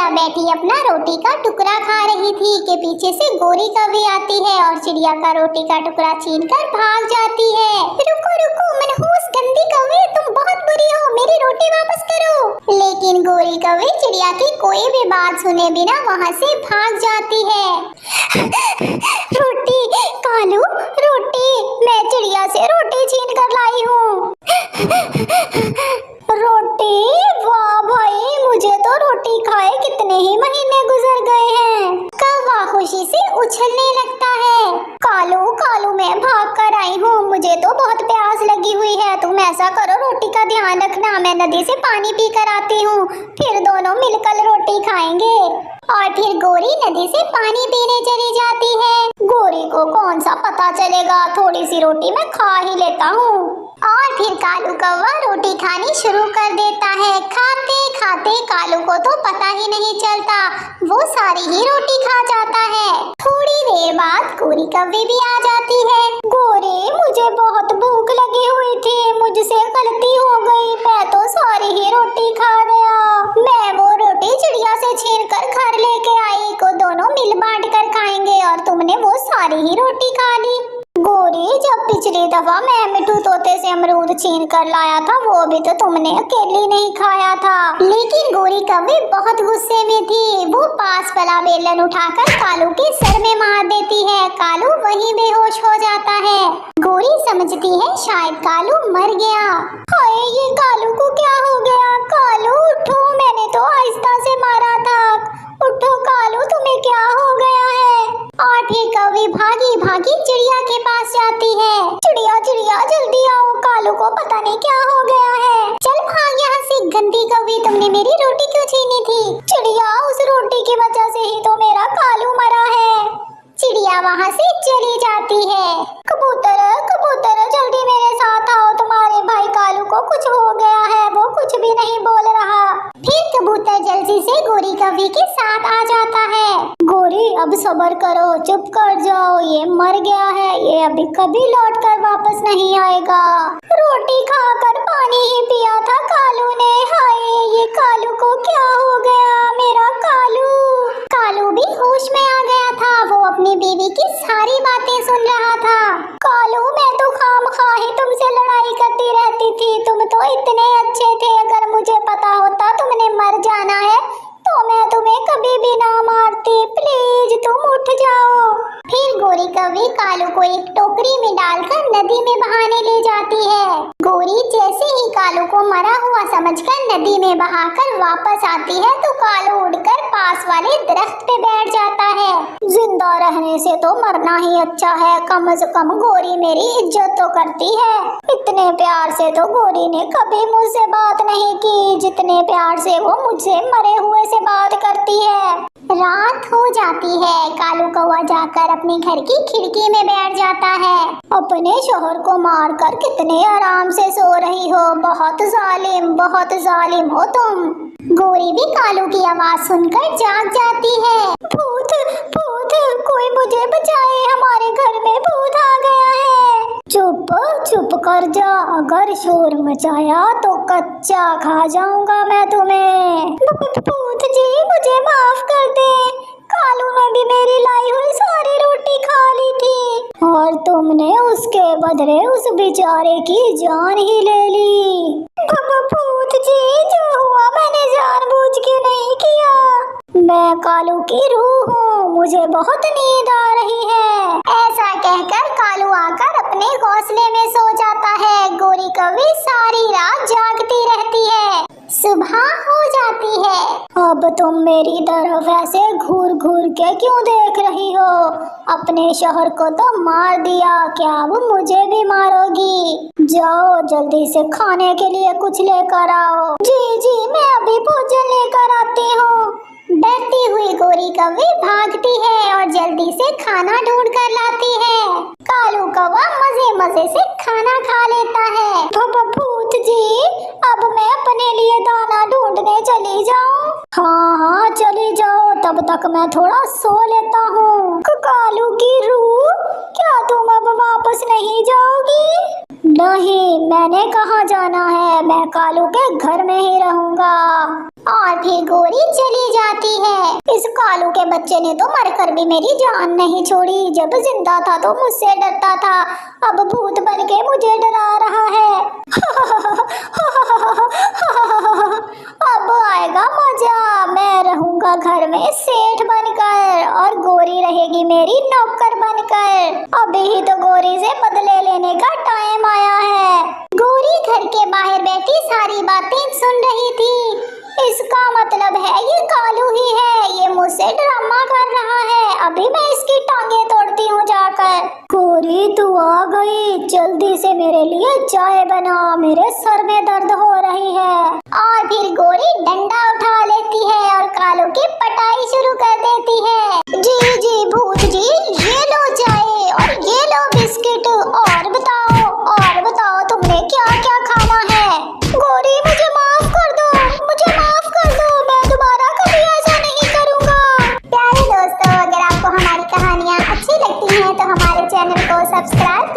चिड़िया बैठी अपना रोटी का टुकड़ा खा रही थी कि पीछे से गोरी कौवी आती है और चिड़िया का रोटी का टुकड़ा छीनकर भाग जाती है। रुको रुको मनहूस गंदी कौवी, तुम बहुत बुरी हो, मेरी रोटी वापस करो। लेकिन गोरी कौवी चिड़िया की कोई भी बात सुने बिना वहाँ से भाग जाती है। रोटी कालू, रोटी, मैं चिड़िया से रोटी छीन कर लाई हूँ। रोटी, वाह भाई, मुझे तो रोटी खाए कितने ही महीने गुजर गए हैं। कौवा खुशी से उछलने लगता है। कालू कालू, मैं भाग कर आई हूँ, मुझे तो बहुत प्यास लगी हुई है। तुम ऐसा करो, रोटी का ध्यान रखना, मैं नदी से पानी पी कर आती हूँ, फिर दोनों मिलकर रोटी खाएंगे। और फिर गोरी नदी से पानी पीने चली जाती है। गोरी को कौन सा पता चलेगा, थोड़ी सी रोटी मैं खा ही लेता हूँ। और फिर कालू कौवा रोटी खानी शुरू कर देता है। खाते खाते कालू को तो पता ही नहीं चलता, वो सारी ही रोटी खा जाता है। थोड़ी देर बाद गोरी कौवी भी आ जाती है। गोरी, मुझे बहुत भूख लगी हुई थी, मुझसे गलती हो गई, मैं तो सारी ही रोटी खा गया। मैं वो रोटी चिड़िया से छीन कर घर लेके आई, को दोनों मिल बांट कर खाएंगे, और तुमने वो सारी ही रोटी खा ली। गोरी, जब पिछली दफा मैं मिट्टू तोते से अमरूद छीन कर लाया था, वो भी तो तुमने अकेली नहीं खाया था। लेकिन गोरी कौवी बहुत गुस्से में थी। वो पास वाला बेलन उठाकर कालू के सर में मार देती है। कालू वहीं बेहोश हो जाता है। गोरी समझती है शायद कालू मर गया। हाय, ये कालू को क्या हो गया? कालू उठो, मैंने तो आहिस्ता से मारा था। उठो कालू, तुम्हें क्या हो गया है? और फिर कौवी भागी भागी चिड़िया के पास जाती है। चिड़िया चिड़िया, जल्दी आओ, कालू को पता नहीं क्या हो गया है। चल भाग यहाँ से, गंदी कौवी, तुमने मेरी रोटी क्यों छीनी थी? चिड़िया, उस रोटी की वजह से ही तो मेरा कालू मरा है। चिड़िया वहाँ से चली जाती है। कबूतर कबूतर, जल्दी मेरे साथ आओ, तुम्हारे भाई कालू को कुछ हो गया है, वो कुछ भी नहीं बोल रहा। फिर कबूतर जल्दी से गोरी कौवी के साथ आ जाता है। गोरी, अब सब्र करो, चुप कर जाओ, ये मर गया है, ये अभी कभी लौट कर वापस नहीं आएगा। रोटी खाकर पानी ही पिया था कालू ने। हाय, ये कालू को क्या हो गया? मेरा कालू। कालू भी होश में आ गया था। वो अपनी बीवी की सारी बातें सुन रहा था। कालू, मैं तो खामखा ही तुमसे लड़ाई करती रहती थी, तुम तो इतने अच्छे थे, अगर मुझे पता होता तुमने मर जाना है तो मैं तुम्हें कभी भी ना मारती, प्लीज तुम उठ जाओ। फिर गोरी कौवी कालू को एक टोकरी में डालकर नदी में बहाने ले जाती है। गोरी जैसे ही कालू को मरा हुआ समझकर नदी में बहाकर वापस आती है तो कालू उड़कर पास वाले दरख्त पे बैठ जाता है। जिंदा रहने से तो मरना ही अच्छा है, कम से कम गोरी मेरी इज्जत तो करती है। इतने प्यार से तो गोरी ने कभी मुझसे बात नहीं की जितने प्यार से वो मुझसे मरे हुए से बात करती है। रात हो जाती है। कालू कौवा जाकर अपने घर की खिड़की में बैठ जाता है। अपने शोहर को मारकर कितने आराम से सो रही हो, बहुत जालिम हो तुम। गोरी भी कालू की आवाज सुनकर जाग जाती है। भूत भूत, कोई मुझे बचाए, हमारे घर में भूत आ गया है। चुप चुप कर जा, अगर शोर मचाया तो कच्चा खा जाऊंगा मैं तुम्हें। भूत जी, मुझे माफ कर दे, कालू ने भी मेरी लाई हुई सारी रोटी खा ली थी और तुमने उसके बदले उस बेचारे की जान ही ले ली। भूत जी, जो हुआ मैंने जानबूझ के नहीं किया। मैं कालू की रूह हूँ, मुझे बहुत नींद आ रही है। ऐसा कहकर कालू आकर अपने घोंसले में सो जाता है। गोरी कौवी सारी रात जागती रहती है। सुबह हो जाती है। अब तुम मेरी तरफ ऐसे घूर घूर के क्यों देख रही हो? अपने शोहर को तो मार दिया, क्या अब मुझे भी मारोगी? जाओ जल्दी से खाने के लिए कुछ लेकर आओ। जी, मैं अभी भोजन लेकर आती हूँ। डरती हुई गोरी कौवी भागती है और जल्दी से खाना ढूंढ कर लाती है। कालू कौवा मजे से खाना खा लेता है। भूत जी, अब मैं अपने लिए दाना ढूंढने चली जाऊं? हाँ, चली जाओ, तब तक मैं थोड़ा सो लेता हूँ। कालू की रूह, क्या तुम अब वापस नहीं जाओगी? नहीं, मैंने कहाँ जाना है, मैं कालू के घर में ही रहूंगा। और फिर गोरी चली जाती है। इस कालू के बच्चे ने तो मरकर भी मेरी जान नहीं छोड़ी। जब जिंदा था तो मुझसे डरता था, अब भूत बन के मुझे डरा रहा है। अब आएगा मजा, मैं रहूंगा घर में सेठ बनकर और गोरी रहेगी मेरी नौकर बनकर। अभी ही तो गोरी से बदले लेने का टाइम आया है। गोरी घर के बाहर बैठी सारी बातें सुन रही थी। इसका मतलब है ये कालू ही है, ये मुझसे ड्रामा कर रहा है। अभी मैं इसकी टांगे तोड़ती हूँ जाकर। गोरी तू आ गई, जल्दी से मेरे लिए चाय बना, मेरे सर में दर्द हो रही है। और फिर गोरी डंडा उठा लेती है और कालू की पटाई शुरू कर देती है। जी जी भूत जी, ये लो चाय और ये लो बिस्किट, और बताओ तुमने क्या क्या खाना है। गोरी मुझे माफ कर दो, मैं दोबारा कभी ऐसा नहीं करूँगा। प्यारे दोस्तों, अगर आपको हमारी कहानियाँ अच्छी लगती हैं तो हमारे चैनल को सब्सक्राइब